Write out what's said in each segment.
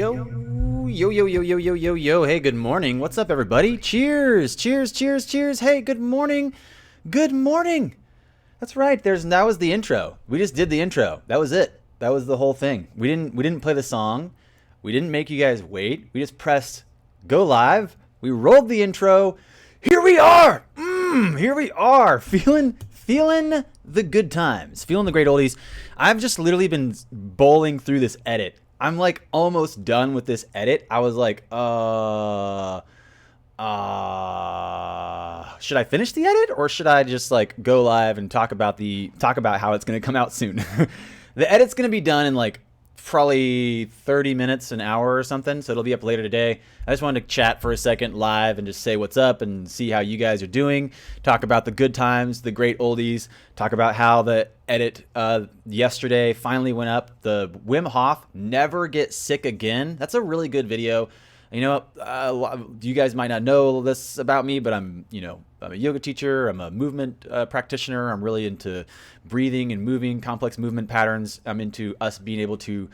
Yo. Hey, good morning. What's up, everybody? Cheers. Hey, good morning. That's right. That was the intro. We just did the intro. That was it. That was the whole thing. We didn't play the song. We didn't make you guys wait. We just pressed go live. We rolled the intro. Here we are. Feeling the good times. Feeling the great oldies. I've just literally been bowling through this edit. I'm like almost done with this edit. I was like, should I finish the edit or should I just like go live and talk about how it's going to come out soon? The edit's going to be done in like probably 30 minutes, an hour or something. So it'll be up later today. I just wanted to chat for a second live and just say what's up and see how you guys are doing. Talk about the good times, the great oldies. Talk about how the edit yesterday finally went up. The Wim Hof Never Get Sick Again. That's a really good video. You know, you guys might not know this about me, but I'm a yoga teacher. I'm a movement practitioner. I'm really into breathing and moving, complex movement patterns. I'm into us being able to,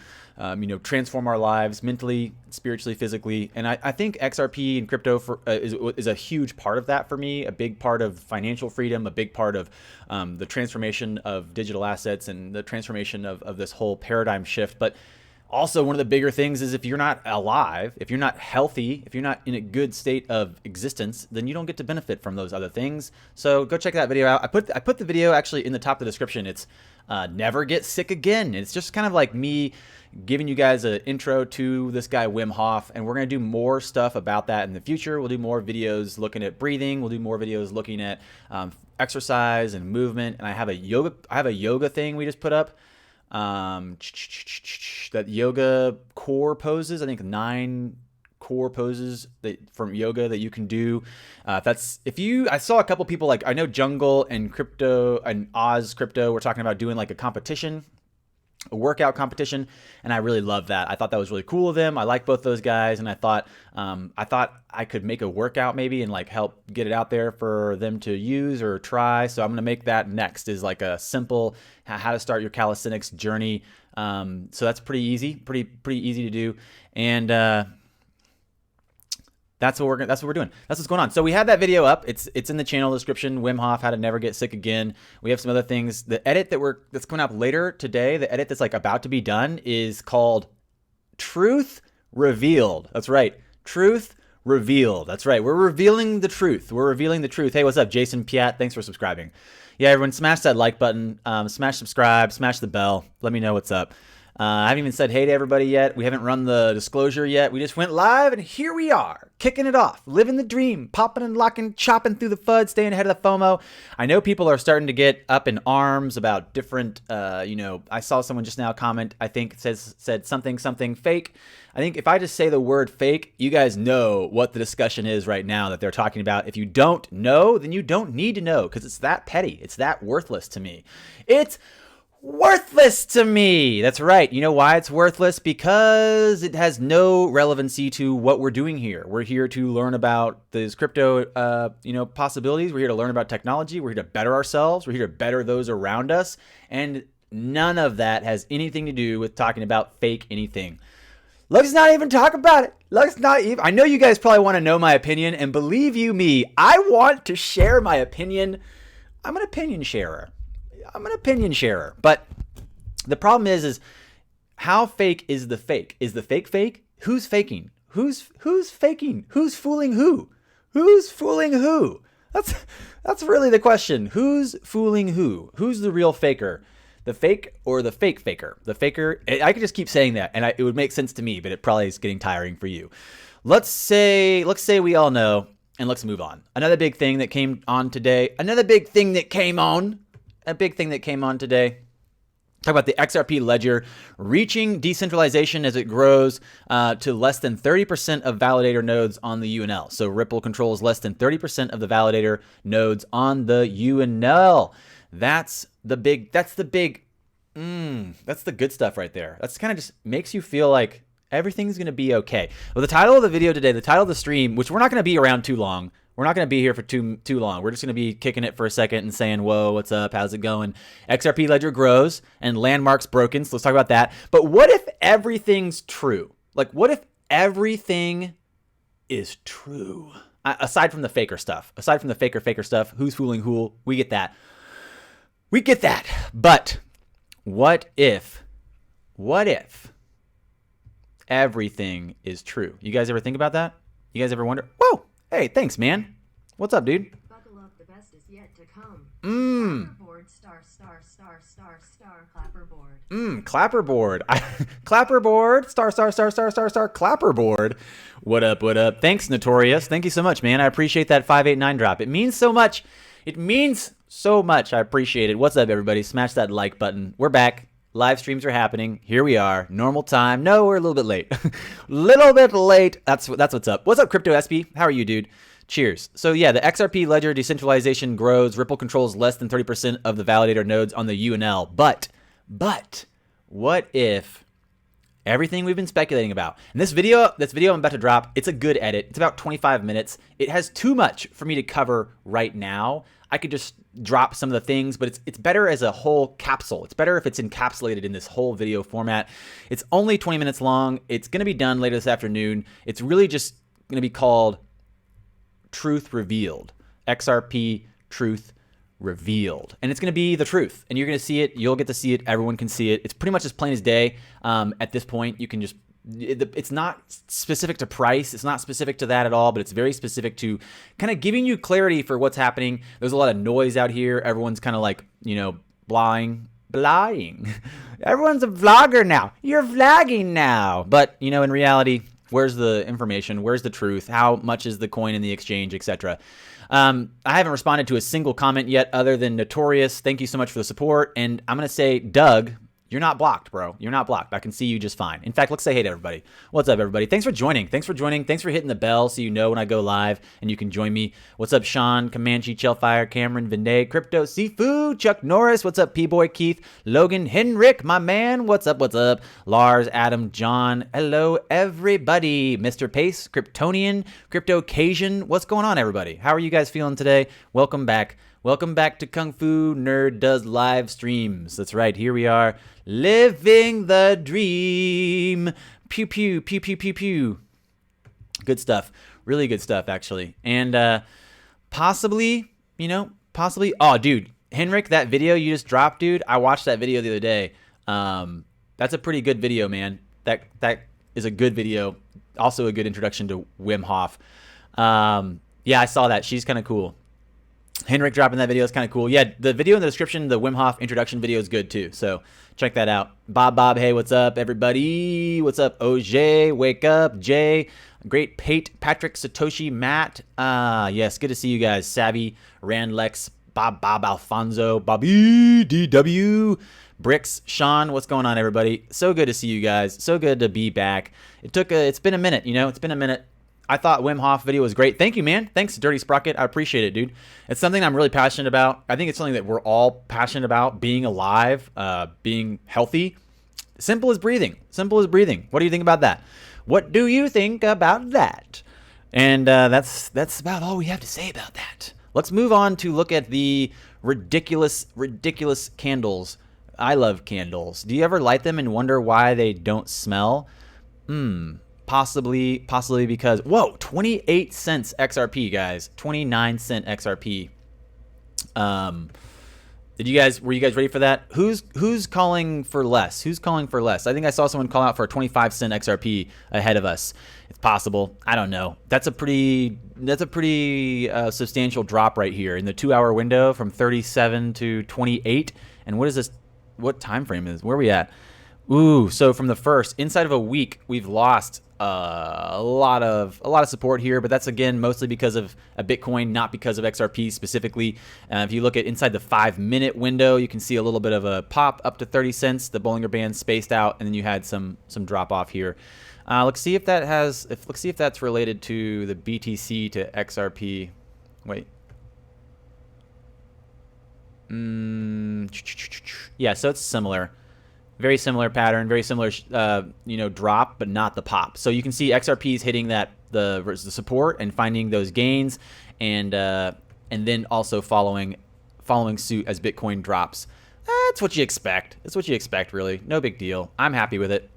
transform our lives mentally, spiritually, physically. And I think XRP and crypto is a huge part of that for me, a big part of financial freedom, a big part of the transformation of digital assets and the transformation of this whole paradigm shift. But also, one of the bigger things is if you're not alive, if you're not healthy, if you're not in a good state of existence, then you don't get to benefit from those other things. So go check that video out. I put the video actually in the top of the description. It's Never Get Sick Again. It's just kind of like me giving you guys an intro to this guy Wim Hof, and we're going to do more stuff about that in the future. We'll do more videos looking at breathing. We'll do more videos looking at exercise and movement. And I have a yoga thing we just put up. That yoga core poses, I think 9 core poses from yoga that you can do. I saw a couple people, like I know Jungle and Crypto and Oz Crypto were talking about doing like a workout competition, and I really love that. I thought that was really cool of them. I like both those guys, and I thought I could make a workout maybe and like help get it out there for them to use or try. So I'm gonna make that next, is like a simple how to start your calisthenics journey. So that's pretty easy to do, and that's what we're doing. That's what's going on. So we had that video up. It's in the channel description. Wim Hof, How to Never Get Sick Again. We have some other things. The edit that's coming up later today, the edit that's like about to be done, is called Truth Revealed. That's right. Truth Revealed. That's right. We're revealing the truth. Hey, what's up, Jason Piat? Thanks for subscribing. Yeah, everyone, smash that like button. Smash subscribe. Smash the bell. Let me know what's up. I haven't even said hey to everybody yet. We haven't run the disclosure yet. We just went live, and here we are, kicking it off, living the dream, popping and locking, chopping through the FUD, staying ahead of the FOMO. I know people are starting to get up in arms about different, I saw someone just now comment, I think said something fake. I think if I just say the word fake, you guys know what the discussion is right now that they're talking about. If you don't know, then you don't need to know, because it's that petty. It's that worthless to me. It's worthless to me. That's right. You know why it's worthless? Because it has no relevancy to what we're doing here. We're here to learn about these crypto, possibilities. We're here to learn about technology. We're here to better ourselves. We're here to better those around us. And none of that has anything to do with talking about fake anything. Let's not even talk about it. I know you guys probably want to know my opinion, and believe you me, I want to share my opinion. I'm an opinion sharer. But the problem is how fake is the fake? Is the fake fake? Who's faking? Who's faking? Who's fooling who? That's really the question. Who's fooling who? Who's the real faker? The fake or the fake faker? The faker, I could just keep saying that, and it would make sense to me, but it probably is getting tiring for you. Let's say we all know, and let's move on. Another big thing that came on today. A big thing that came on today. Talk about the XRP ledger reaching decentralization as it grows to less than 30% of validator nodes on the UNL. So Ripple controls less than 30% of the validator nodes on the UNL. That's the good stuff right there. That's kind of just makes you feel like everything's going to be okay. Well, the title of the video today, the title of the stream, which we're not going to be around too long. We're not going to be here for too long. We're just going to be kicking it for a second and saying, whoa, what's up? How's it going? XRP ledger grows and landmarks broken. So let's talk about that. But what if everything's true? Like, what if everything is true? Aside from the faker stuff, faker stuff, who's fooling who, we get that. We get that. But what if everything is true? You guys ever think about that? You guys ever wonder? Whoa, hey, thanks, man. What's up, dude? Buckle up, the best is yet to come. Clapperboard, star, clapperboard. Clapperboard, star, clapperboard. What up, what up? Thanks, Notorious. Thank you so much, man. I appreciate that 589 drop. It means so much. It means so much. I appreciate it. What's up, everybody? Smash that like button. We're back. Live streams are happening. Here we are. Normal time. No, we're a little bit late. Little bit late. That's what's up. What's up, Crypto SP? How are you, dude? Cheers. So yeah, the XRP ledger decentralization grows. Ripple controls less than 30% of the validator nodes on the UNL. But what if everything we've been speculating about, and this video I'm about to drop, it's a good edit. It's about 25 minutes. It has too much for me to cover right now. I could just drop some of the things, but it's better as a whole capsule. It's better if it's encapsulated in this whole video format. It's only 20 minutes long. It's going to be done later this afternoon. It's really just going to be called Truth Revealed. XRP Truth Revealed. And it's going to be the truth. And you're going to see it. You'll get to see it. Everyone can see it. It's pretty much as plain as day. At this point, you can just... It's not specific to price. It's not specific to that at all, but it's very specific to kind of giving you clarity for what's happening. There's a lot of noise out here. Everyone's kind of like, blying. Everyone's a vlogger now. You're vlogging now. But, in reality, where's the information? Where's the truth? How much is the coin in the exchange, etc.? I haven't responded to a single comment yet other than Notorious. Thank you so much for the support. And I'm going to say, Doug, you're not blocked, bro. You're not blocked. I can see you just fine. In fact, let's say hey to everybody. What's up, everybody? Thanks for joining. Thanks for hitting the bell so you know when I go live and you can join me. What's up, Sean, Comanche, Chellfire, Cameron, Vinay, Crypto, Seafood, Chuck Norris. What's up, P-Boy, Keith, Logan, Henrik, my man. What's up, Lars, Adam, John. Hello, everybody. Mr. Pace, Kryptonian, Cryptocasian. What's going on, everybody? How are you guys feeling today? Welcome back. Welcome back to Kung Fu Nerd Does Live Streams. That's right, here we are, living the dream. Pew, pew, pew, pew, pew, pew. Good stuff. Really good stuff, actually. And possibly, oh, dude, Henrik, that video you just dropped, dude, I watched that video the other day. That's a pretty good video, man. That is a good video. Also a good introduction to Wim Hof. Yeah, I saw that. She's kind of cool. Henrik dropping that video is kind of cool. Yeah, the video in the description, the Wim Hof introduction video is good too. So check that out. Bob, hey, what's up, everybody? What's up, OJ? Wake up, Jay. Great Pate, Patrick, Satoshi, Matt. Yes, good to see you guys. Savvy, Randlex, Bob, Alfonso, Bobby, DW, Bricks, Sean. What's going on, everybody? So good to see you guys. So good to be back. It's been a minute, It's been a minute. I thought Wim Hof video was great. Thank you, man. Thanks, Dirty Sprocket. I appreciate it, dude. It's something I'm really passionate about. I think it's something that we're all passionate about, being alive, being healthy. Simple as breathing. Simple as breathing. What do you think about that? What do you think about that? And that's about all we have to say about that. Let's move on to look at the ridiculous candles. I love candles. Do you ever light them and wonder why they don't smell? Possibly because, whoa, 28 cents XRP, guys. 29 cent XRP. Were you guys ready for that? Who's calling for less? Who's calling for less? I think I saw someone call out for a 25 cent XRP ahead of us. It's possible. I don't know. That's a pretty substantial drop right here in the 2-hour window from 37 to 28. And what is this? What time frame is? Where are we at? Ooh, so from the first, inside of a week, we've lost a lot of support here, but that's again mostly because of a Bitcoin, not because of XRP specifically. If you look at inside the 5-minute window, you can see a little bit of a pop up to 30 cents. The Bollinger Band spaced out, and then you had some drop off here. Let's see if that's related to the BTC to XRP. Wait. Yeah, so it's similar. Very similar pattern, very similar, drop, but not the pop. So you can see XRP is hitting the support and finding those gains, and then also following suit as Bitcoin drops. That's what you expect. That's what you expect, really. No big deal. I'm happy with it.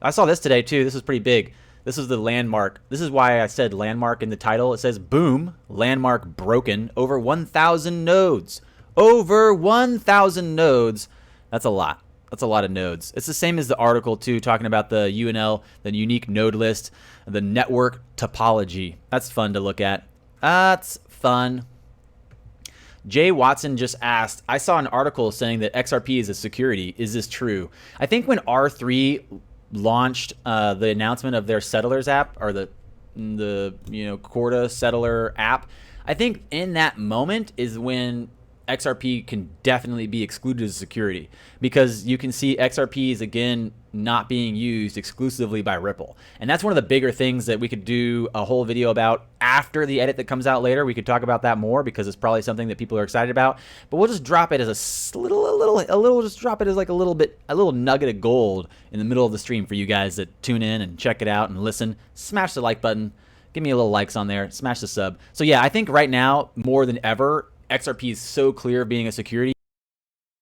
I saw this today too. This is pretty big. This is the landmark. This is why I said landmark in the title. It says, boom, landmark broken, over 1,000 nodes. Over 1,000 nodes. That's a lot. That's a lot of nodes. It's the same as the article too, talking about the UNL, the unique node list, the network topology. That's fun to look at. That's fun. Jay Watson just asked, I saw an article saying that XRP is a security. Is this true? I think when R3 launched the announcement of their settlers app, or the Corda settler app, I think in that moment is when XRP can definitely be excluded as security, because you can see XRP is again not being used exclusively by Ripple. And that's one of the bigger things that we could do a whole video about after the edit that comes out later. We could talk about that more because it's probably something that people are excited about. But we'll just drop it as a little just drop it as like a little nugget of gold in the middle of the stream for you guys that tune in and check it out and listen. Smash the like button. Give me a little likes on there. Smash the sub. So yeah, I think right now more than ever, XRP is so clear of being a security.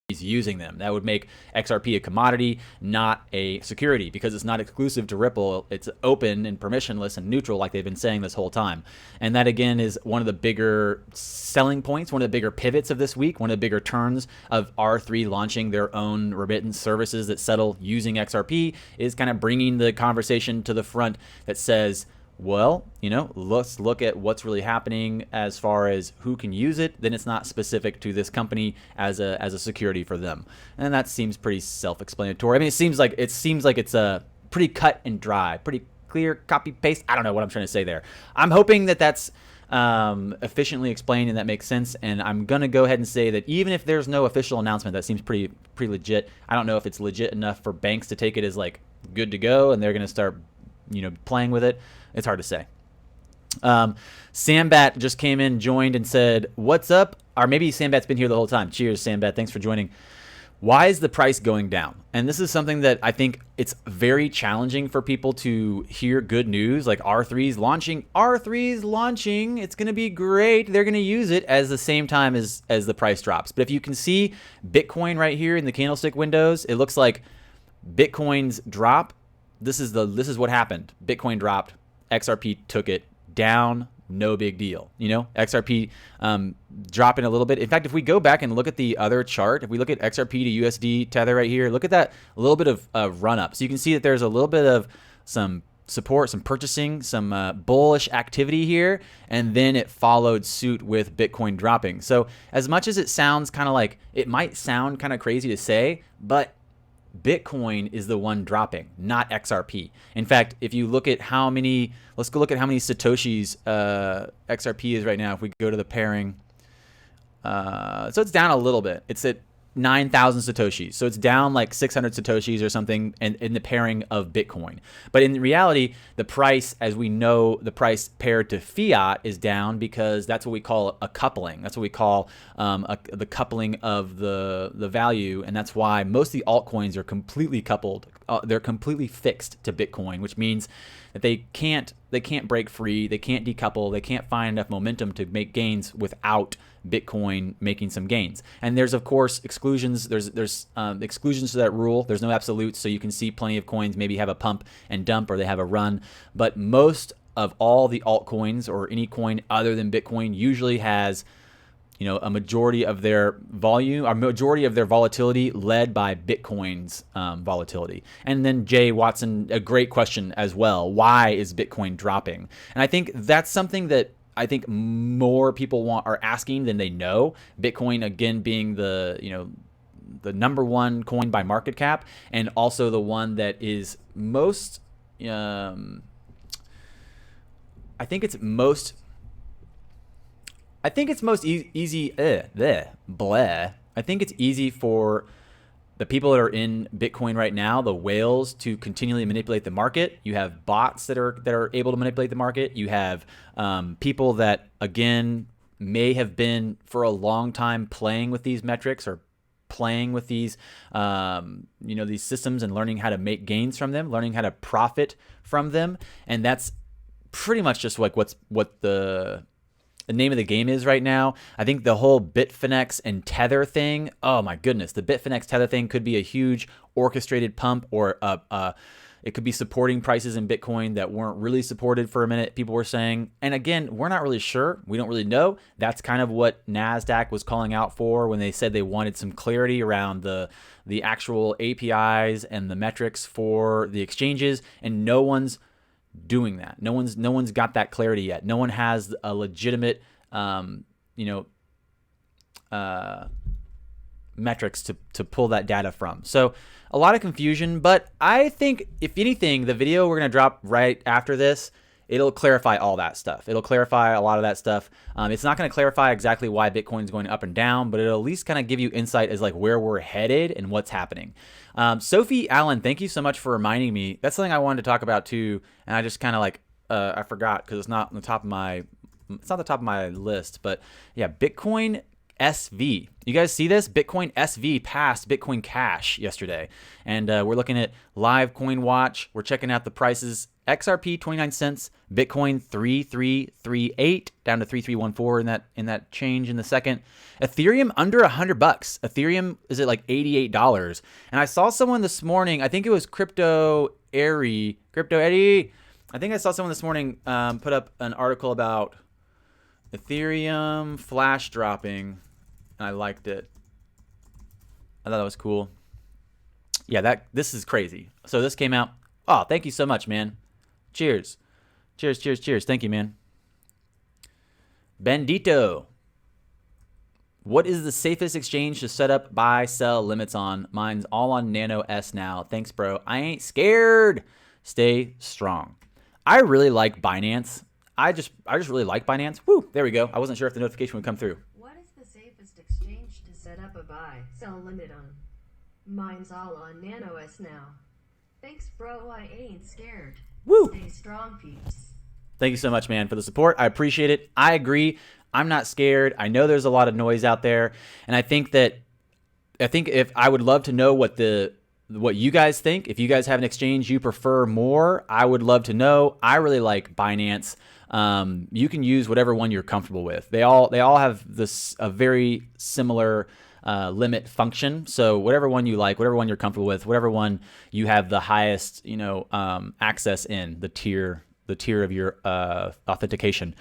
He's using them. That would make XRP a commodity, not a security, because it's not exclusive to Ripple. It's open and permissionless and neutral, like they've been saying this whole time. And that again is one of the bigger selling points, one of the bigger pivots of this week, one of the bigger turns of R3 launching their own remittance services that settle using XRP, is kind of bringing the conversation to the front that says, well, let's look at what's really happening as far as who can use it. Then it's not specific to this company as a security for them, and that seems pretty self-explanatory. I mean, it seems like it's a pretty cut and dry, pretty clear copy paste. I don't know what I'm trying to say there. I'm hoping that that's efficiently explained and that makes sense. And I'm gonna go ahead and say that even if there's no official announcement, that seems pretty legit. I don't know if it's legit enough for banks to take it as like good to go, and they're gonna start playing with it. It's hard to say. Sambat just came in, joined, and said, what's up? Or maybe Sambat's been here the whole time. Cheers, Sambat. Thanks for joining. Why is the price going down? And this is something that I think it's very challenging for people to hear good news, like R3's launching. R3's launching. It's going to be great. They're going to use it as the same time as the price drops. But if you can see Bitcoin right here in the candlestick windows, it looks like Bitcoin's drop. This is what happened. Bitcoin dropped. XRP took it down, no big deal. XRP dropping a little bit. In fact, if we go back and look at the other chart, if we look at XRP to USD tether right here, look at that, a little bit of run up. So you can see that there's a little bit of some support, some purchasing, some bullish activity here, and then it followed suit with Bitcoin dropping. So as much as it sounds kind of like, it might sound kind of crazy to say, but Bitcoin is the one dropping, not XRP. In fact, if you look at let's go look at how many Satoshis XRP is right now. If we go to the pairing, so it's down a little bit. It's at 9,000 Satoshis. So it's down like 600 Satoshis or something in the pairing of Bitcoin. But in reality, the price, as we know, the price paired to fiat is down because that's what we call a coupling. That's what we call the coupling of the value. And that's why most of the altcoins are completely coupled. They're completely fixed to Bitcoin, which means that they can't break free. They can't decouple. They can't find enough momentum to make gains without Bitcoin making some gains. And there's of course exclusions. There's exclusions to that rule. There's no absolutes. So you can see plenty of coins maybe have a pump and dump, or they have a run. But most of all the altcoins, or any coin other than Bitcoin, usually has a majority of their volume, or majority of their volatility led by Bitcoin's volatility. And then Jay Watson, a great question as well. Why is Bitcoin dropping? And I think that's something that I think more people are asking than they know. Bitcoin, again, being the number one coin by market cap, and also the one that is most, I think it's most easy. I think it's easy for the people that are in Bitcoin right now, the whales, to continually manipulate the market. You have bots that are able to manipulate the market. You have people that, again, may have been for a long time playing with these metrics, or playing with these these systems, and learning how to make gains from them, learning how to profit from them. And that's pretty much just like what the name of the game is right now. I think the whole Bitfinex and Tether thing, oh my goodness, the Bitfinex Tether thing could be a huge orchestrated pump, or It could be supporting prices in Bitcoin that weren't really supported for a minute, people were saying. And again, we're not really sure. We don't really know. That's kind of what NASDAQ was calling out for when they said they wanted some clarity around the actual APIs and the metrics for the exchanges. And no one's doing that. No one's got that clarity yet. No one has a legitimate, metrics to pull that data from. So a lot of confusion, but I think if anything, the video we're going to drop right after this, it'll clarify all that stuff. It'll clarify a lot of that stuff. It's not going to clarify exactly why Bitcoin's going up and down, but it'll at least kind of give you insight as like where we're headed and what's happening. Sophie Allen, thank you so much for reminding me. That's something I wanted to talk about too, and I just kind of like I forgot because it's not on the top of my list. But yeah, Bitcoin SV. You guys see this? Bitcoin SV passed Bitcoin Cash yesterday. And we're looking at live coin watch. We're checking out the prices. XRP 29 cents, Bitcoin 3338 down to 3314 in that change in the second. Ethereum under $100. Ethereum is at like $88. And I saw someone this morning, I think it was Crypto Eddie. I think I saw someone this morning put up an article about Ethereum flash dropping. I liked it. I thought that was cool. Yeah, this is crazy. So this came out. Oh, thank you so much, man. Cheers. Cheers. Thank you, man. Bandito. What is the safest exchange to set up buy, sell limits on? Mine's all on Nano S now. Thanks, bro. I ain't scared. Stay strong. I really like Binance. I just really like Binance. Woo, there we go. I wasn't sure if the notification would come through. Exchange to set up a buy, sell limit on. Mine's all on Nano S now. Thanks, bro. I ain't scared. Woo! Stay strong, peeps. Thank you so much, man, for the support. I appreciate it. I agree. I'm not scared. I know there's a lot of noise out there, and I think if I would love to know what you guys think. If you guys have an exchange you prefer more, I would love to know. I really like Binance. You can use whatever one you're comfortable with. They all have a very similar limit function. So whatever one you like, whatever one you're comfortable with, whatever one you have the highest access in the tier of your authentication.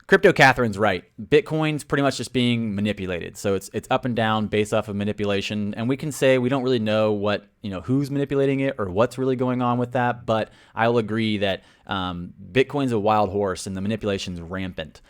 Crypto Catherine's right. Bitcoin's pretty much just being manipulated. So it's up and down based off of manipulation. And we can say we don't really know who's manipulating it or what's really going on with that. But I'll agree that Bitcoin's a wild horse and the manipulation's rampant.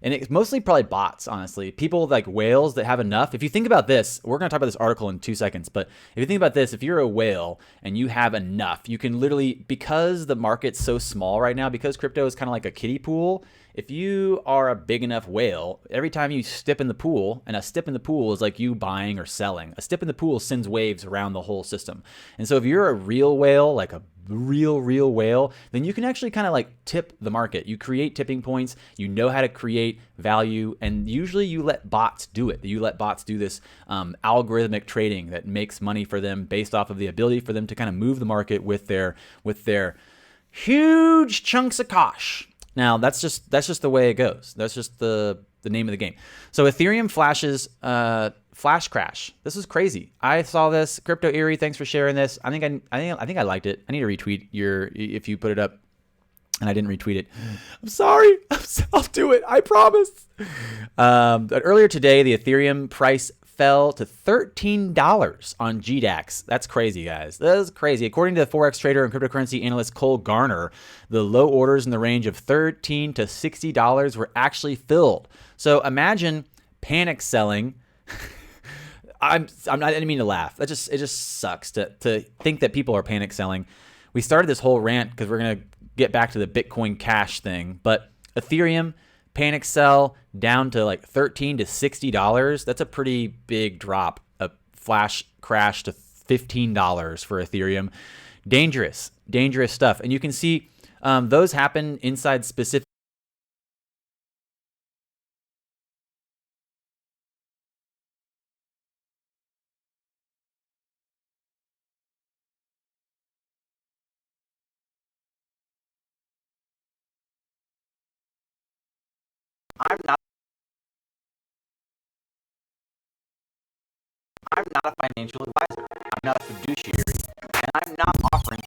And it's mostly probably bots, honestly. People like whales that have enough. If you think about this, we're going to talk about this article in 2 seconds. But if you think about this, if you're a whale and you have enough, you can literally, because the market's so small right now, because crypto is kind of like a kiddie pool, if you are a big enough whale, every time you step in the pool, and a step in the pool is like you buying or selling, a step in the pool sends waves around the whole system. And so if you're a real whale, like a real whale, then you can actually kind of like tip the market. You create tipping points, you know how to create value, and usually you let bots do it. You let bots do this algorithmic trading that makes money for them based off of the ability for them to kind of move the market with their huge chunks of cash. Now that's just the way it goes. That's just the name of the game. So Ethereum flashes flash crash. This is crazy. I saw this. Crypto Eerie, thanks for sharing this. I think I liked it. I need to retweet if you put it up and I didn't retweet it. I'm sorry. I'll do it. I promise. But earlier today, the Ethereum price fell to $13 on GDAX. That's crazy, guys. That is crazy. According to the Forex trader and cryptocurrency analyst Cole Garner, the low orders in the range of $13 to $60 were actually filled. So imagine panic selling. I didn't mean to laugh. It just sucks to think that people are panic selling. We started this whole rant because we're gonna get back to the Bitcoin Cash thing, but Ethereum panic sell down to like $13 to $60. That's a pretty big drop. A flash crash to $15 for Ethereum. Dangerous stuff. And you can see those happen inside specific. I'm not a financial advisor. I'm not a fiduciary. And I'm not offering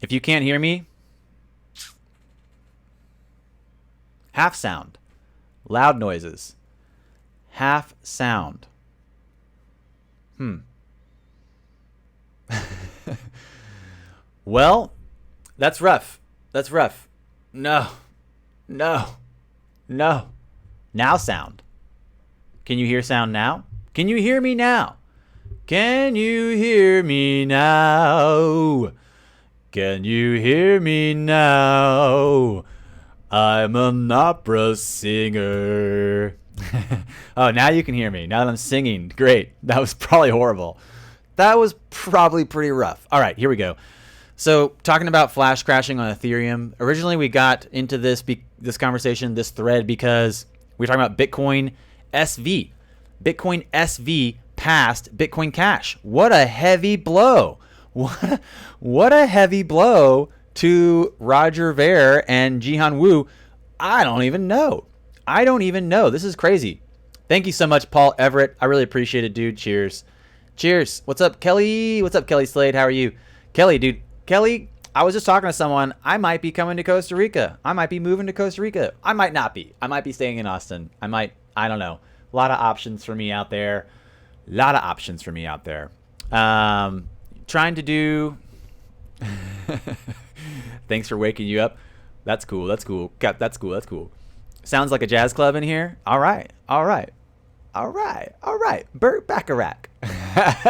If you can't hear me, half sound, loud noises, half sound. Well, that's rough. That's rough. No, no, no. Now sound. Can you hear sound now? Can you hear me now? Can you hear me now? Can you hear me now? I'm an opera singer. Oh, now you can hear me. Now that I'm singing. Great. That was probably horrible. That was probably pretty rough. All right, here we go. So talking about flash crashing on Ethereum. Originally, we got into this conversation, this thread, because we were talking about Bitcoin SV. Bitcoin SV passed Bitcoin Cash. What a heavy blow. What a heavy blow to Roger Ver and Jihan Wu. I don't even know. This is crazy. Thank you so much, Paul Everett. I really appreciate it, dude. Cheers. Cheers. What's up, Kelly? What's up, Kelly Slade? How are you? Kelly, dude. Kelly, I was just talking to someone. I might be coming to Costa Rica. I might be moving to Costa Rica. I might not be. I might be staying in Austin. I don't know. A lot of options for me out there. Trying to do... Thanks for waking you up. That's cool. Sounds like a jazz club in here. All right. Burt Bacharach.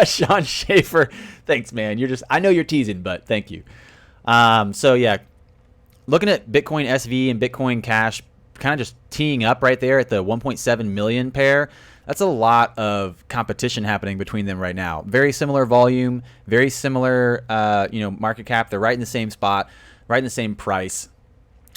Sean Schaefer. Thanks, man. I know you're teasing, but thank you. So yeah, looking at Bitcoin SV and Bitcoin Cash, kind of just teeing up right there at the 1.7 million pair. That's a lot of competition happening between them right now. Very similar volume, very similar, market cap. They're right in the same spot, right in the same price.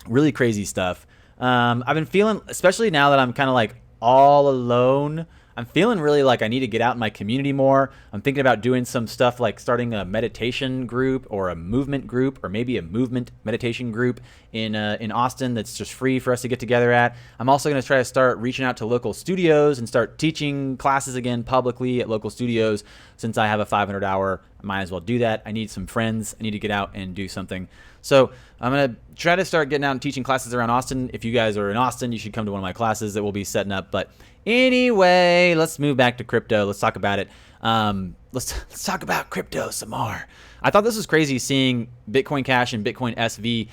Really crazy stuff. I've been feeling, especially now that I'm kind of like all alone, I'm feeling really like I need to get out in my community more. I'm thinking about doing some stuff like starting a meditation group or a movement group, or maybe a movement meditation group in Austin that's just free for us to get together at. I'm also going to try to start reaching out to local studios and start teaching classes again publicly at local studios. Since I have a 500 hour, I might as well do that. I need some friends. I need to get out and do something. So I'm going to try to start getting out and teaching classes around Austin. If you guys are in Austin, you should come to one of my classes that we'll be setting up. But anyway, let's move back to crypto. Let's talk about it. Let's talk about crypto some more. I thought this was crazy seeing Bitcoin Cash and Bitcoin SV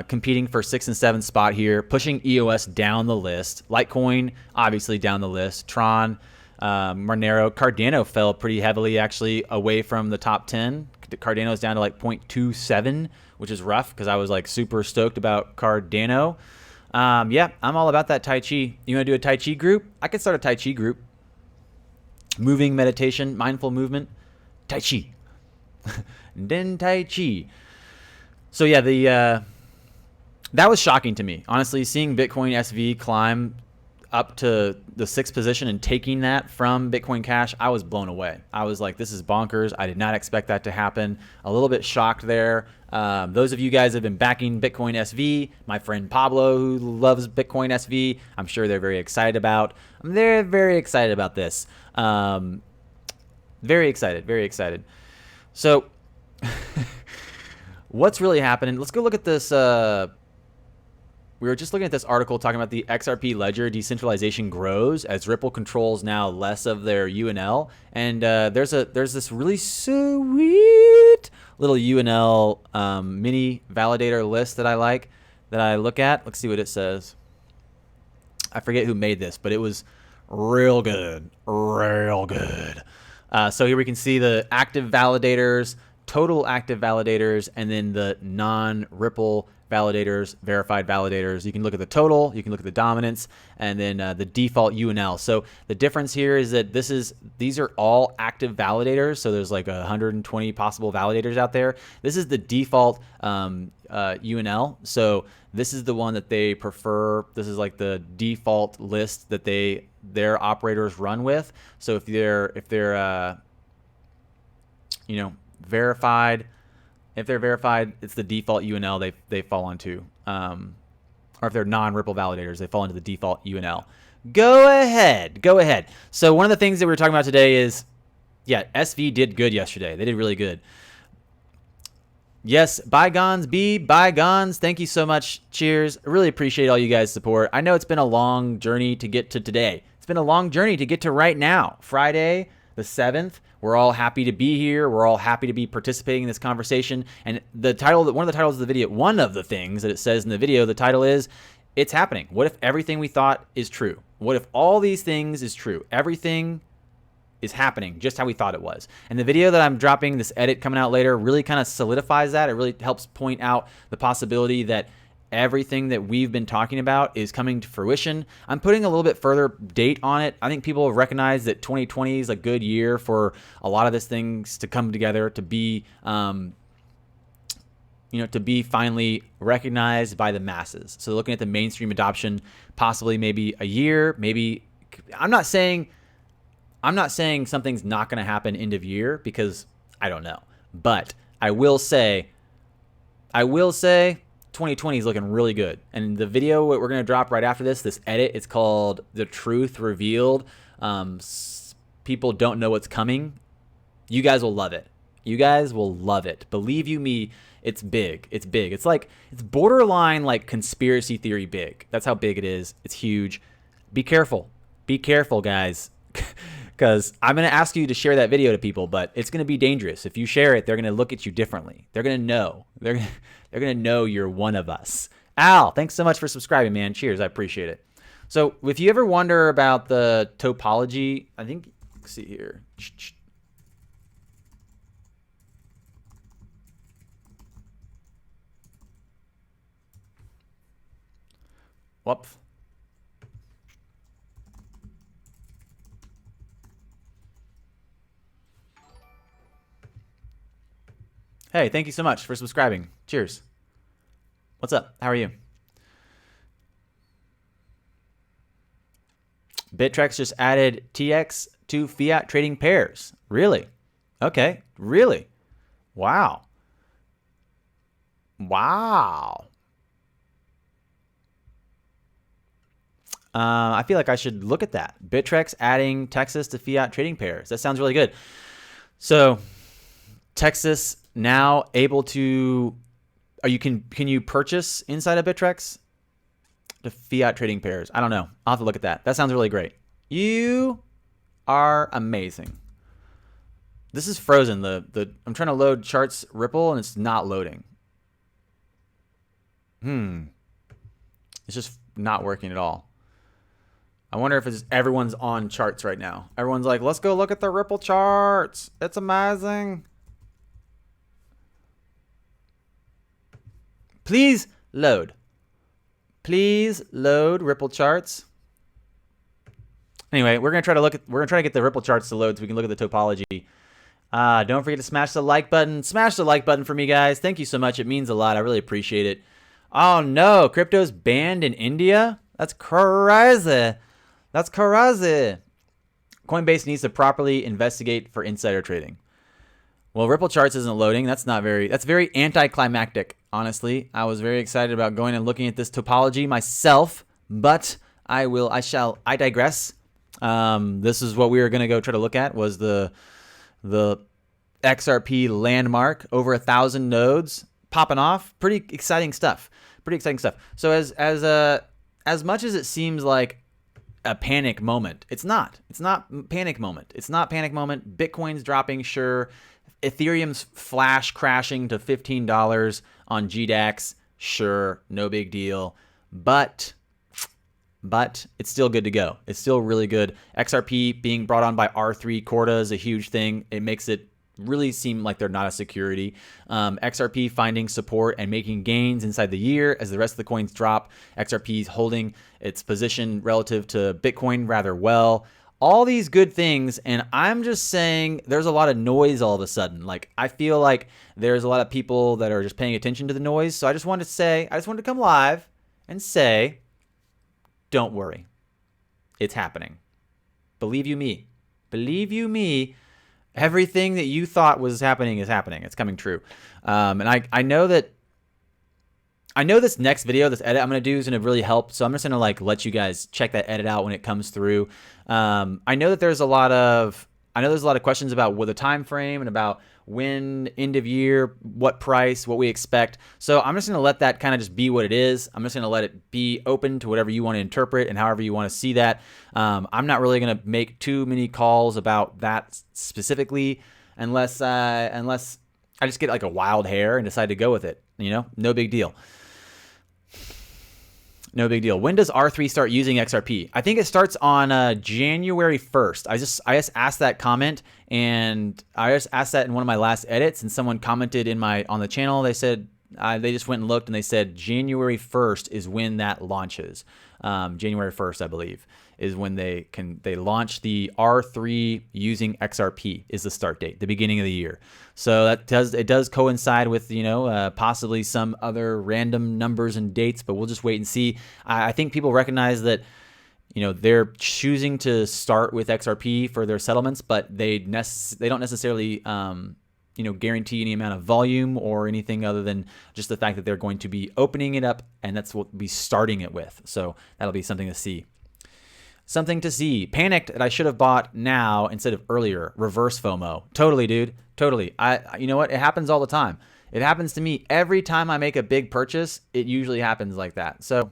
competing for 6th and 7th spot here, pushing EOS down the list. Litecoin, obviously down the list. Tron, Monero, Cardano fell pretty heavily actually away from the top 10. Cardano's down to like 0.27, which is rough because I was like super stoked about Cardano. Yeah, I'm all about that Tai Chi. You want to do a Tai Chi group? I could start a Tai Chi group. Moving meditation, mindful movement, Tai Chi. Then Tai Chi. So yeah, that was shocking to me. Honestly, seeing Bitcoin SV climb up to the 6th position and taking that from Bitcoin Cash, I was blown away. I was like, this is bonkers. I did not expect that to happen. A little bit shocked there. Those of you guys have been backing Bitcoin SV, my friend Pablo, who loves Bitcoin SV, I'm sure they're very excited about. They're very excited about this. Very excited. So what's really happening? Let's go look at this. We were just looking at this article talking about the XRP ledger decentralization grows as Ripple controls now less of their UNL. And there's this really sweet little UNL mini validator list that I like, that I look at. Let's see what it says. I forget who made this, but it was real good. So here we can see the active validators, total active validators, and then the non-Ripple validators, verified validators. You can look at the total, you can look at the dominance, and then the default UNL. So the difference here is that these are all active validators. So there's like 120 possible validators out there. This is the default UNL. So this is the one that they prefer. This is like the default list that their operators run with. So if they're verified, it's the default UNL they fall into. Or if they're non-Ripple validators, they fall into the default UNL. Go ahead. So one of the things that we were talking about today is, yeah, SV did good yesterday. They did really good. Yes, bygones be bygones. Thank you so much. Cheers. I really appreciate all you guys' support. I know it's been a long journey to get to today. It's been a long journey to get to right now, Friday the 7th. We're all happy to be here. We're all happy to be participating in this conversation. And one of the titles of the video, one of the things that it says in the video, the title is, it's happening. What if everything we thought is true? What if all these things is true? Everything is happening just how we thought it was. And the video that I'm dropping, this edit coming out later, really kind of solidifies that. It really helps point out the possibility that everything that we've been talking about is coming to fruition. I'm putting a little bit further date on it. I think people have recognized that 2020 is a good year for a lot of these things to come together, to be to be finally recognized by the masses. So looking at the mainstream adoption, possibly maybe a year, maybe. I'm not saying something's not going to happen end of year, because I don't know. But I will say 2020 is looking really good. And the video we're going to drop right after this edit, it's called The Truth Revealed. People don't know what's coming. You guys will love it. Believe you me, it's big. It's borderline like conspiracy theory big. That's how big it is. It's huge. Be careful, guys. Because I'm going to ask you to share that video to people, but it's going to be dangerous. If you share it, they're going to look at you differently. They're going to know. They're going to know you're one of us. Al, thanks so much for subscribing, man. Cheers. I appreciate it. So if you ever wonder about the topology, I think, let's see here. Whoop. Hey, thank you so much for subscribing. Cheers. What's up? How are you? Bittrex just added TX to fiat trading pairs. Really? Okay. Really? Wow. I feel like I should look at that. Bittrex adding Texas to fiat trading pairs. That sounds really good. So Texas now able to, can you purchase inside of Bittrex to fiat trading pairs? I don't know. I'll have to look at that. That sounds really great. You are amazing. This is frozen. I'm trying to load charts Ripple and it's not loading. It's just not working at all. I wonder if it's everyone's on charts right now. Everyone's like, let's go look at the Ripple charts. It's amazing. Please load. Ripple charts. Anyway, we're gonna try to get the Ripple charts to load so we can look at the topology. Don't forget to smash the like button. Smash the like button for me, guys. Thank you so much. It means a lot. I really appreciate it. Oh no, crypto's banned in India? That's crazy. Coinbase needs to properly investigate for insider trading. Well, Ripple charts isn't loading. That's very anticlimactic, honestly. I was very excited about going and looking at this topology myself, but I digress. This is what we were going to go try to look at, was the XRP landmark, over 1,000 nodes popping off. Pretty exciting stuff. So as much as it seems like a panic moment, it's not panic moment. Bitcoin's dropping, sure. Ethereum's flash crashing to $15 on GDAX, sure, no big deal. But it's still good to go. It's still really good. XRP being brought on by R3 Corda is a huge thing. It makes it really seem like they're not a security. XRP finding support and making gains inside the year as the rest of the coins drop. XRP is holding its position relative to Bitcoin rather well. all these good things, and I'm just saying there's a lot of noise all of a sudden. Like, I feel like there's a lot of people that are just paying attention to the noise. So I just wanted to come live and say, don't worry. It's happening. Believe you me. Believe you me. Everything that you thought was happening is happening. It's coming true. And I know that this next video, this edit I'm going to do is going to really help. So I'm just going to like let you guys check that edit out when it comes through. I know that there's a lot of questions about what the time frame and about when, end of year, what price, what we expect. So I'm just going to let that kind of just be what it is. I'm just going to let it be open to whatever you want to interpret and however you want to see that. I'm not really going to make too many calls about that specifically unless I just get like a wild hair and decide to go with it. You know, no big deal. No big deal. When does R3 start using XRP? I think it starts on January 1st. I just asked that comment, and I just asked that in one of my last edits, and someone commented on the channel. They said they just went and looked, and they said January 1st is when that launches. January 1st, I believe, is when they launch the R3 using XRP is the start date, the beginning of the year. So it does coincide with, you know, possibly some other random numbers and dates, but we'll just wait and see. I think people recognize that, you know, they're choosing to start with XRP for their settlements, but they don't necessarily you know, guarantee any amount of volume or anything other than just the fact that they're going to be opening it up, and that's what we'll be starting it with. So that'll be something to see. Something to see. Panicked that I should have bought now instead of earlier. Reverse FOMO. Totally, dude. Totally. You know what? It happens all the time. It happens to me every time I make a big purchase. It usually happens like that. So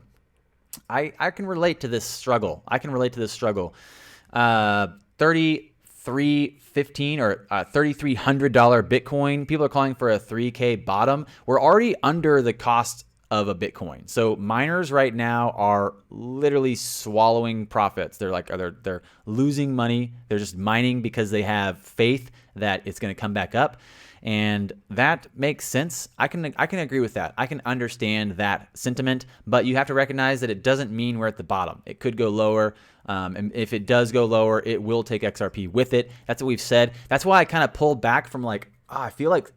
I can relate to this struggle. 3315 or $3,300 Bitcoin. People are calling for a 3K bottom. We're already under the cost of a Bitcoin. So miners right now are literally swallowing profits. They're losing money. They're just mining because they have faith that it's going to come back up. And that makes sense. I can agree with that. I can understand that sentiment, but you have to recognize that it doesn't mean we're at the bottom. It could go lower. And if it does go lower, it will take XRP with it. That's what we've said. That's why I kind of pulled back from I feel like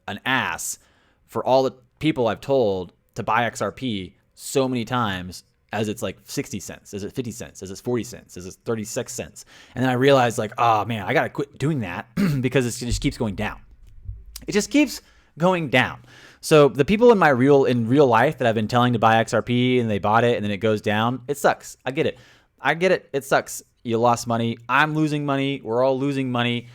an ass for all the people I've told to buy XRP so many times, as it's like 60 cents, is it 50 cents, is it 40 cents, is it 36 cents? And then I realized oh man, I got to quit doing that because it just keeps going down. It just keeps going down. So the people in real life that I've been telling to buy XRP and they bought it and then it goes down, it sucks. I get it. It sucks. You lost money. I'm losing money. We're all losing money.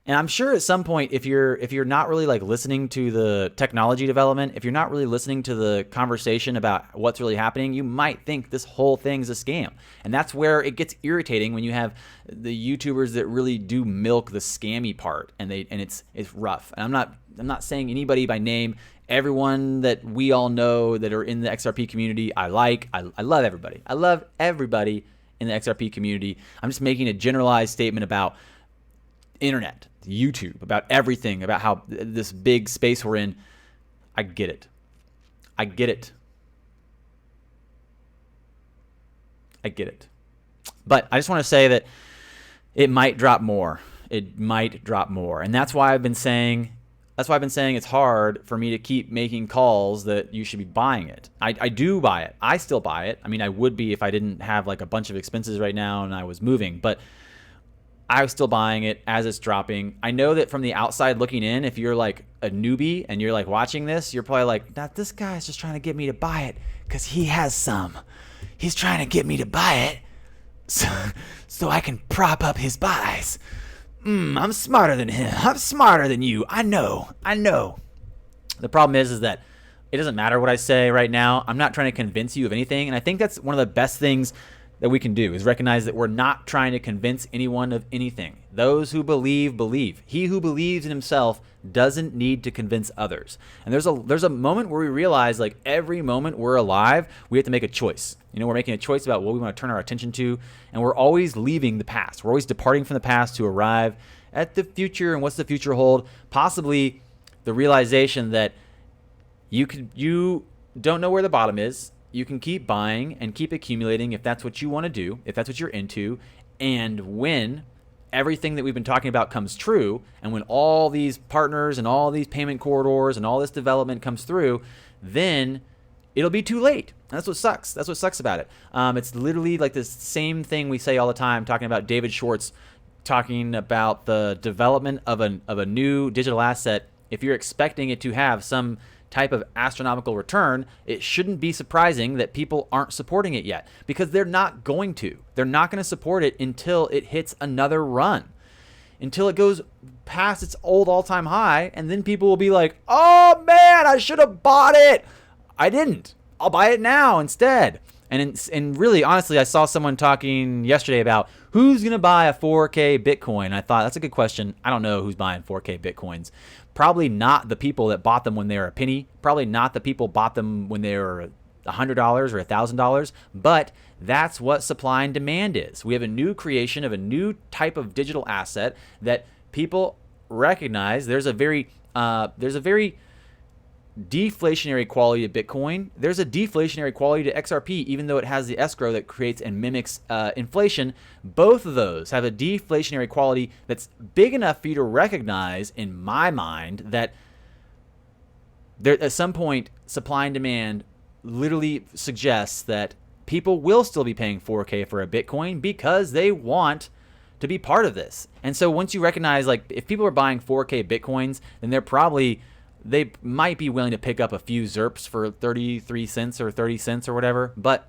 And I'm sure at some point, if you're not really like listening to the technology development, if you're not really listening to the conversation about what's really happening, you might think this whole thing's a scam. And that's where it gets irritating when you have the YouTubers that really do milk the scammy part, and it's rough. And I'm not saying anybody by name. Everyone that we all know that are in the XRP community, I love everybody. I love everybody in the XRP community. I'm just making a generalized statement about internet, YouTube, about everything, about how this big space we're in. I get it. But I just want to say that it might drop more. And that's why I've been saying it's hard for me to keep making calls that you should be buying it. I do buy it. I still buy it. I mean, I would be if I didn't have like a bunch of expenses right now and I was moving, but I was still buying it as it's dropping. I know that from the outside looking in, if you're like a newbie and you're like watching this, you're probably like, this guy's just trying to get me to buy it because he has some. He's trying to get me to buy it so I can prop up his buys. I'm smarter than him. I'm smarter than you. I know. The problem is that it doesn't matter what I say right now. I'm not trying to convince you of anything. And I think that's one of the best things that we can do is recognize that we're not trying to convince anyone of anything. Those who believe, believe. He who believes in himself doesn't need to convince others. And there's a moment where we realize, like, every moment we're alive, we have to make a choice. You know, we're making a choice about what we want to turn our attention to, and we're always leaving the past. We're always departing from the past to arrive at the future. And what's the future hold? Possibly the realization that you don't know where the bottom is. You can keep buying and keep accumulating if that's what you want to do, if that's what you're into, And when everything that we've been talking about comes true, and when all these partners and all these payment corridors and all this development comes through, then it'll be too late. And that's what sucks. That's what sucks about it. It's literally like this same thing we say all the time, talking about David Schwartz, talking about the development of a new digital asset. If you're expecting it to have some type of astronomical return, it shouldn't be surprising that people aren't supporting it yet, because they're not going to. They're not going to support it until it hits another run, until it goes past its old all-time high, and then people will be like, oh man, I should have bought it. I didn't. I'll buy it now instead. And really, honestly, I saw someone talking yesterday about who's going to buy a 4K Bitcoin. I thought, that's a good question. I don't know who's buying 4K Bitcoins. Probably not the people that bought them when they were a penny. Probably not the people bought them when they were $100 or $1,000. But that's what supply and demand is. We have a new creation of a new type of digital asset that people recognize. There's a very deflationary quality of Bitcoin. There's a deflationary quality to XRP, even though it has the escrow that creates and mimics inflation. Both of those have a deflationary quality that's big enough for you to recognize, in my mind, that there, at some point, supply and demand literally suggests that people will still be paying 4K for a Bitcoin because they want to be part of this. And so once you recognize, like, if people are buying 4K Bitcoins, then they might be willing to pick up a few ZERPs for 33 cents or 30 cents or whatever. But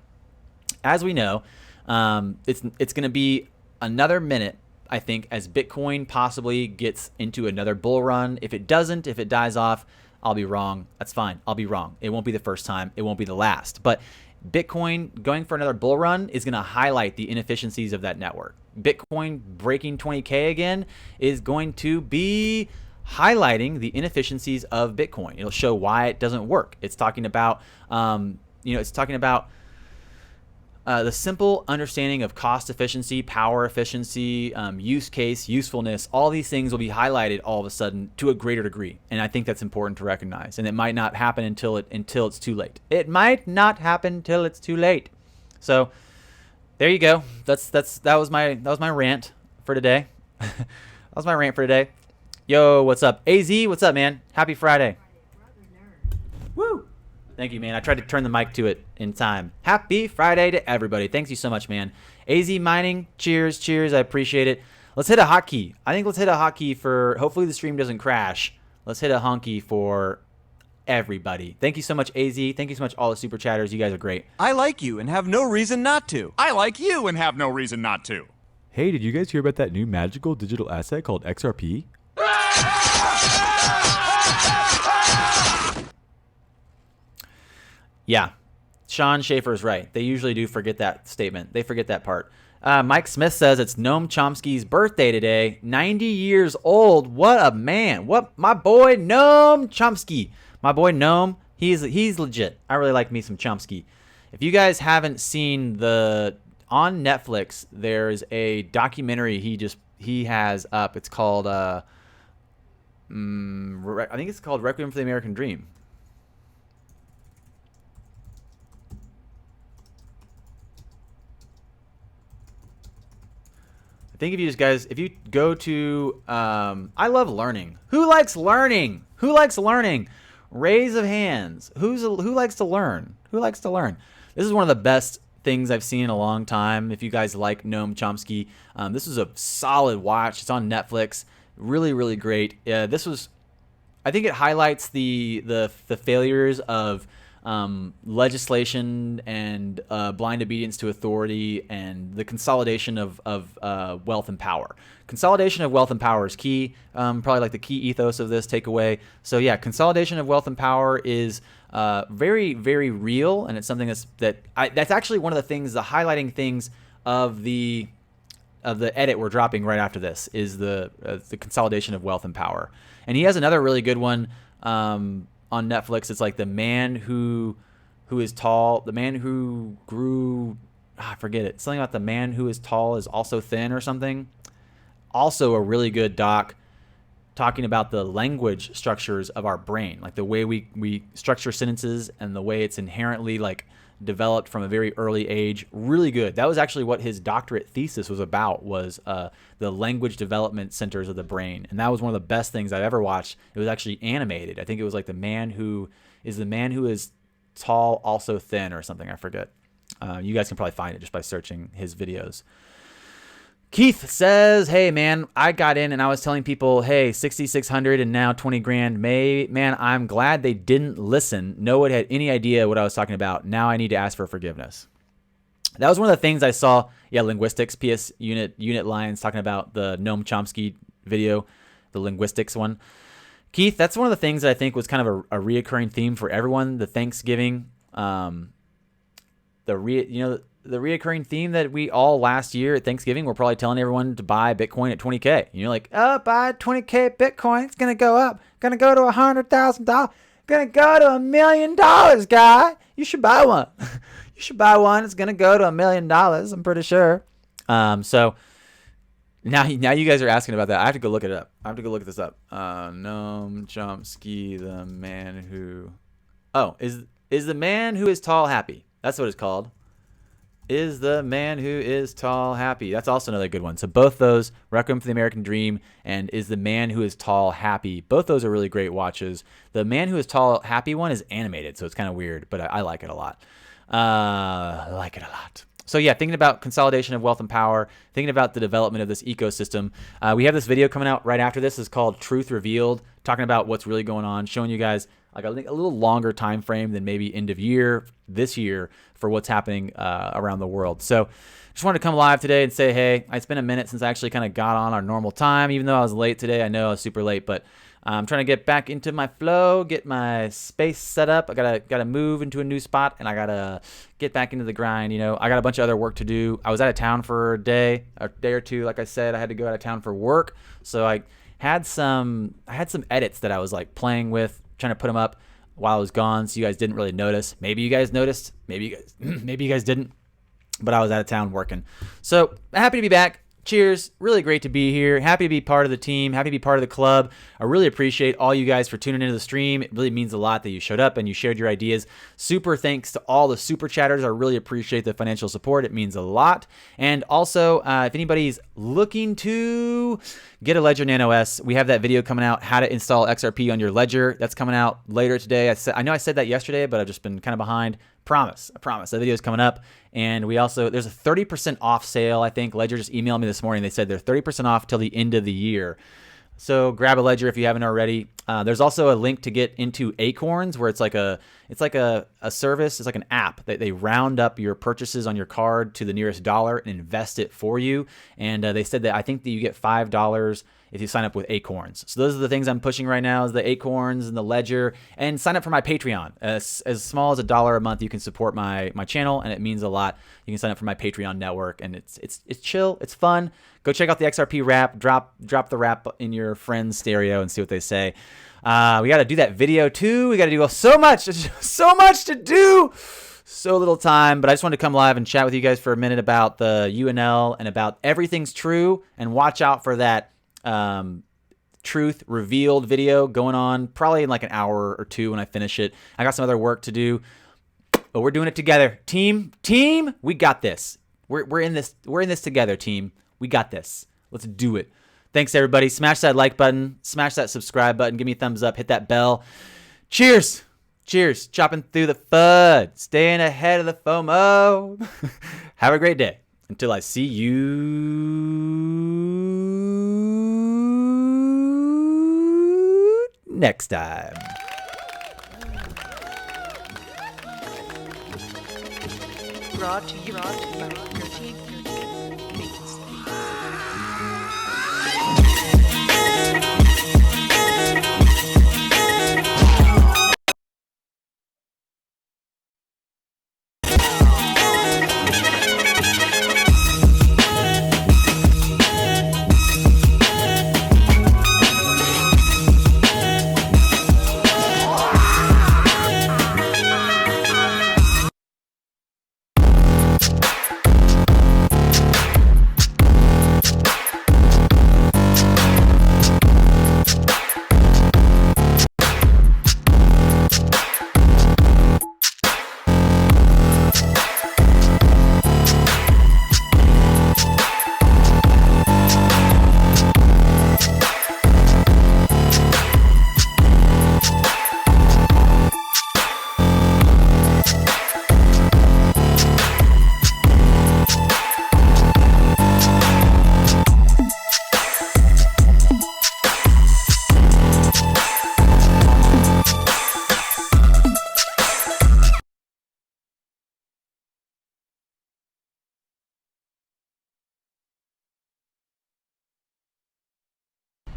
as we know, it's going to be another minute, I think, as Bitcoin possibly gets into another bull run. If it doesn't, if it dies off, I'll be wrong. That's fine. I'll be wrong. It won't be the first time. It won't be the last. But Bitcoin going for another bull run is going to highlight the inefficiencies of that network. Bitcoin breaking 20K again is going to be highlighting the inefficiencies of Bitcoin. It'll show why it doesn't work. It's talking about, the simple understanding of cost efficiency, power efficiency, use case, usefulness. All these things will be highlighted all of a sudden to a greater degree, and I think that's important to recognize. And it might not happen until it's too late. It might not happen till it's too late. So there you go. That was my rant for today. That was my rant for today. Yo, what's up? AZ, what's up, man? Happy Friday. Woo! Thank you, man. I tried to turn the mic to it in time. Happy Friday to everybody. Thanks you so much, man. AZ Mining, cheers, cheers. I appreciate it. Let's hit a hotkey. I think let's hit a hotkey for, hopefully the stream doesn't crash. Let's hit a honky for everybody. Thank you so much, AZ. Thank you so much, all the super chatters. You guys are great. I like you and have no reason not to. I like you and have no reason not to. Hey, did you guys hear about that new magical digital asset called XRP? Yeah, Sean Schaefer's right. They usually do forget that statement. They forget that part. Mike Smith says it's Noam Chomsky's birthday today. 90 years old. What a man. What, my boy Noam Chomsky. My boy Noam, he's legit. I really like me some Chomsky. If you guys haven't seen on Netflix, there's a documentary he has up. It's called I think it's called Requiem for the American Dream. I think if you go to, I love learning. Who likes learning? Who likes learning? Raise of hands. Who likes to learn? Who likes to learn? This is one of the best things I've seen in a long time. If you guys like Noam Chomsky, this is a solid watch. It's on Netflix. Really, really great. I think it highlights the failures of legislation and blind obedience to authority, and the consolidation of wealth and power. Consolidation of wealth and power is key. Probably like the key ethos of this takeaway. So yeah, consolidation of wealth and power is very, very real, and it's something that's actually one of the things, the highlighting things of the edit we're dropping right after this is the consolidation of wealth and power. And he has another really good one on Netflix. It's like the man who is tall, the man who grew, I forget it. Something about the man who is tall is also thin or something. Also a really good doc talking about the language structures of our brain, like the way we structure sentences and the way it's inherently like developed from a very early age. Really good. That was actually what his doctorate thesis was about, was the language development centers of the brain. And that was one of the best things I've ever watched. It was actually animated. I think it was like the man who is tall, also thin, or something. I forget. You guys can probably find it just by searching his videos. Keith says, hey, man, I got in and I was telling people, hey, 6,600 and now 20 grand. Man, I'm glad they didn't listen. No one had any idea what I was talking about. Now I need to ask for forgiveness. That was one of the things I saw. Yeah, linguistics, PS Unit Lions talking about the Noam Chomsky video, the linguistics one. Keith, that's one of the things that I think was kind of a reoccurring theme for everyone. The Thanksgiving, the reoccurring theme that we all last year at Thanksgiving were probably telling everyone to buy Bitcoin at 20K. You're like, oh, buy 20K Bitcoin. It's going to go up. Going to go to $100,000. Going to go to $1 million, guy. You should buy one. You should buy one. It's going to go to $1 million. I'm pretty sure. So now you guys are asking about that. I have to go look it up. I have to go look this up. Noam Chomsky, the man who... Oh, is the man who is tall happy? That's what it's called. Is the man who is tall happy? That's also another good one. So both those, Requiem for the American Dream and Is the Man Who Is Tall Happy, both those are really great watches. The Man Who Is Tall Happy one is animated, so it's kind of weird, but I like it a lot. So yeah, thinking about consolidation of wealth and power, thinking about the development of this ecosystem. We have this video coming out right after this. It's called Truth Revealed, talking about what's really going on, showing you guys like a little longer time frame than maybe end of year this year for what's happening around the world. So just wanted to come live today and say, hey, it's been a minute since I actually kind of got on our normal time, even though I was late today. I know I was super late, but I'm trying to get back into my flow, get my space set up. I gotta move into a new spot, and I gotta get back into the grind. You know, I got a bunch of other work to do. I was out of town for a day or two. Like I said, I had to go out of town for work, so I had some edits that I was like playing with, trying to put them up while I was gone, so you guys didn't really notice. Maybe you guys noticed. Maybe you guys didn't. But I was out of town working. So happy to be back. Cheers. Really great to be here. Happy to be part of the team. Happy to be part of the club. I really appreciate all you guys for tuning into the stream. It really means a lot that you showed up and you shared your ideas. Super thanks to all the super chatters. I really appreciate the financial support. It means a lot. And also, if anybody's looking to get a Ledger Nano S, we have that video coming out, how to install XRP on your Ledger. That's coming out later today. I know I said that yesterday, but I've just been kind of behind. I promise. That video is coming up. And we also, there's a 30% off sale, I think. Ledger just emailed me this morning. They said they're 30% off till the end of the year. So grab a Ledger if you haven't already. There's also a link to get into Acorns, where it's like a service. It's like an app that they round up your purchases on your card to the nearest dollar and invest it for you. And they said that I think that you get $5 if you sign up with Acorns. So those are the things I'm pushing right now, is the Acorns and the Ledger. And sign up for my Patreon. As small as $1 a month, you can support my channel, and it means a lot. You can sign up for my Patreon network, and it's chill, it's fun. Go check out the XRP rap. Drop the rap in your friend's stereo and see what they say. We got to do that video too. We got to do so much to do. So little time, but I just wanted to come live and chat with you guys for a minute about the UNL and about everything's true. And watch out for that Truth Revealed video going on probably in like an hour or two when I finish it. I got some other work to do, but we're doing it together. Team, we got this. We're in this together, team. We got this. Let's do it. Thanks, everybody. Smash that like button. Smash that subscribe button. Give me a thumbs up. Hit that bell. Cheers. Cheers. Chopping through the FUD. Staying ahead of the FOMO. Have a great day. Until I see you next time. Brought to you by your team.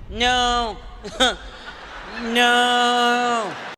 No. No.